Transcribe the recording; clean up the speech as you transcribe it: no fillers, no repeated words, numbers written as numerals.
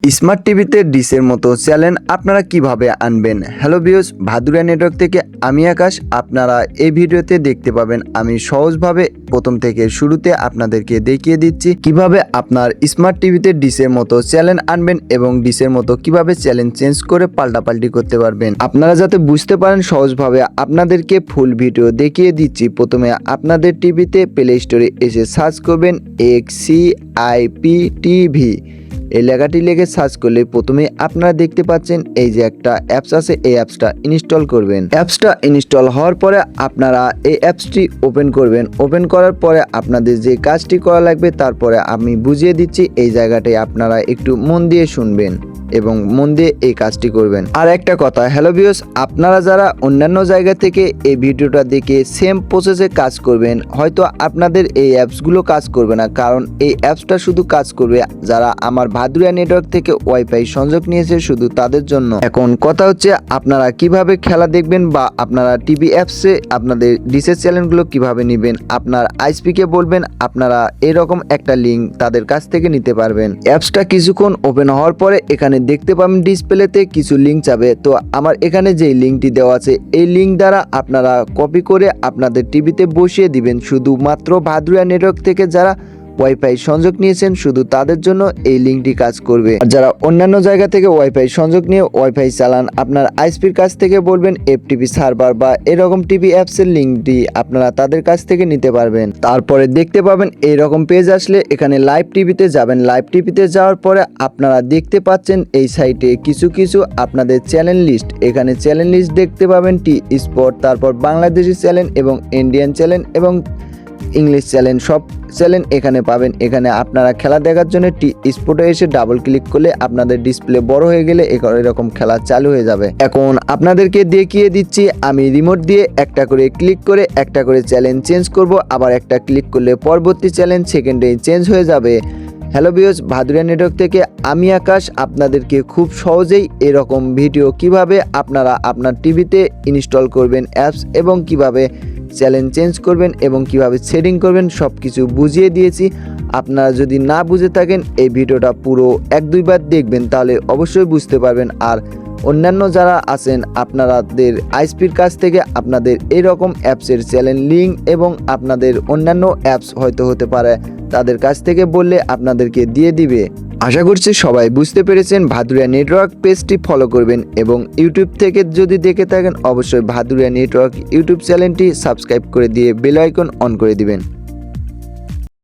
Smart টিভিতে ডিশের মতো channel আপনারা কিভাবে আনবেন। হ্যালো ভিউয়ার্স, ভাদুরিয়া নেটওয়ার্ক থেকে আমি আকাশ। আপনারা এই ভিডিওতে দেখতে পাবেন আমি সহজভাবে প্রথম থেকে শুরুতে আপনাদেরকে দেখিয়ে দিচ্ছি কিভাবে আপনার স্মার্ট টিভিতে ডিশের মতো চ্যানেল আনবেন এবং ডিশের মতো কিভাবে চ্যানেল চেঞ্জ করে পাল্টাপাল্টি করতে পারবেন। আপনারা যাতে বুঝতে পারেন সহজভাবে আপনাদেরকে ফুল ভিডিও দেখিয়ে দিচ্ছি। প্রথমে আপনাদের টিভিতে প্লে স্টোরে এসে সার্চ করবেন XCIP TV। এই লেখাটি লিখে সার্চ করলে প্রথমে আপনারা দেখতে পাচ্ছেন এই যে একটা অ্যাপস আছে, এই অ্যাপসটা ইনস্টল করবেন। অ্যাপসটা ইনস্টল হওয়ার পরে আপনারা এই অ্যাপসটি ওপেন করবেন। ওপেন করার পরে আপনাদের যে কাজটি করা লাগবে তারপরে আমি বুঝিয়ে দিচ্ছি, এই জায়গাটায় আপনারা একটু মন দিয়ে শুনবেন এবং মন দিয়ে এই কাজটি করবেন। আর একটা কথা, হ্যালো ভিউয়ার্স, আপনারা যারা অন্যান্য জায়গা থেকে এই ভিডিওটা দেখে সেম প্রসেসে কাজ করবেন, হয়তো আপনাদের এই অ্যাপসগুলো কাজ করবে না, কারণ এই অ্যাপসটা শুধু কাজ করবে যারা আমার ভাদুরিয়া নেটওয়ার্ক থেকে ওয়াইফাই সংযোগ নিয়েছে শুধু তাদের জন্য। এখন কথা হচ্ছে আপনারা কিভাবে খেলা দেখবেন বা আপনারা টিভি অ্যাপসে আপনাদের ডিশের চ্যানেলগুলো কিভাবে নেবেন। আপনার আইএসপিকে বলবেন, আপনারা এরকম একটা লিঙ্ক তাদের কাছ থেকে নিতে পারবেন। অ্যাপসটা কিছুক্ষণ ওপেন হওয়ার পরে এখানে দেখতে পাবেন ডিসপ্লেতে কিছু লিঙ্ক যাবে। তো আমার এখানে যে লিঙ্কটি দেওয়া আছে এই লিঙ্ক দ্বারা আপনারা কপি করে আপনাদের টিভিতে বসিয়ে দিবেন। শুধুমাত্র ভাদুরিয়া নেটওয়ার্ক থেকে যারা ওয়াইফাই সংযোগ নিয়েছেন শুধু তাদের জন্য এই লিঙ্কটি কাজ করবে। আর যারা অন্যান্য জায়গা থেকে ওয়াইফাই সংযোগ নিয়ে ওয়াইফাই চালান, আপনার আইএসপির কাছ থেকে বলবেন FTP সার্ভার বা এরকম টিভি অ্যাপসের লিঙ্কটি আপনারা তাদের কাছ থেকে নিতে পারবেন। তারপরে দেখতে পাবেন এইরকম পেজ আসলে এখানে লাইভ টিভিতে যাবেন। লাইভ টিভিতে যাওয়ার পরে আপনারা দেখতে পাচ্ছেন এই সাইটে কিছু আপনাদের চ্যানেল লিস্ট। এখানে চ্যানেল লিস্ট দেখতে পাবেন টি স্পোর্ট, তারপর বাংলাদেশি চ্যানেল এবং ইন্ডিয়ান চ্যানেল এবং ইংলিশ চ্যানেল, সব চ্যানেল এখানে পাবেন। এখানে আপনারা খেলা দেখার জন্য টি স্পোর্টে এসে ডাবল ক্লিক করলে আপনাদের ডিসপ্লে বড় হয়ে গেলে এরকম খেলা চালু হয়ে যাবে। এখন আপনাদেরকে দেখিয়ে দিচ্ছি আমি রিমোট দিয়ে একটা করে ক্লিক করে একটা করে চ্যানেল চেঞ্জ করব, আবার একটা ক্লিক করলে পরবর্তী চ্যানেল সেকেন্ডেই চেঞ্জ হয়ে যাবে। হ্যালো ভিউয়ার্স, ভাদুরিয়া নেটওয়ার্ক থেকে আমি আকাশ আপনাদেরকে খুব সহজেই এরকম ভিডিও কিভাবে আপনারা আপনার টিভিতে ইনস্টল করবেন অ্যাপস এবং কিভাবে চ্যানেল চেঞ্জ করবেন এবং কিভাবে সেটিং করবেন সব কিছু বুঝিয়ে দিয়েছি। আপনারা যদি না বুঝে থাকেন এই ভিডিওটা পুরো 1-2 বার দেখবেন, তাহলে অবশ্যই বুঝতে পারবেন। আর অন্যান্য যারা আছেন আপনাদের আইএসপির কাছ থেকে আপনাদের এরকম অ্যাপসের চ্যানেল লিঙ্ক এবং আপনাদের অন্যান্য অ্যাপস হয়তো হতে পারে, তাদের কাছ থেকে বললে আপনাদেরকে দিয়ে দিবে। আশা করছি সবাই বুঝতে পেরেছেন। ভাদুরিয়া নেটওয়ার্ক পেজটি ফলো করবেন এবং ইউটিউব থেকে যদি দেখে থাকেন অবশ্যই ভাদুরিয়া নেটওয়ার্ক ইউটিউব চ্যানেলটি সাবস্ক্রাইব করে দিয়ে বেল আইকন অন করে দিবেন।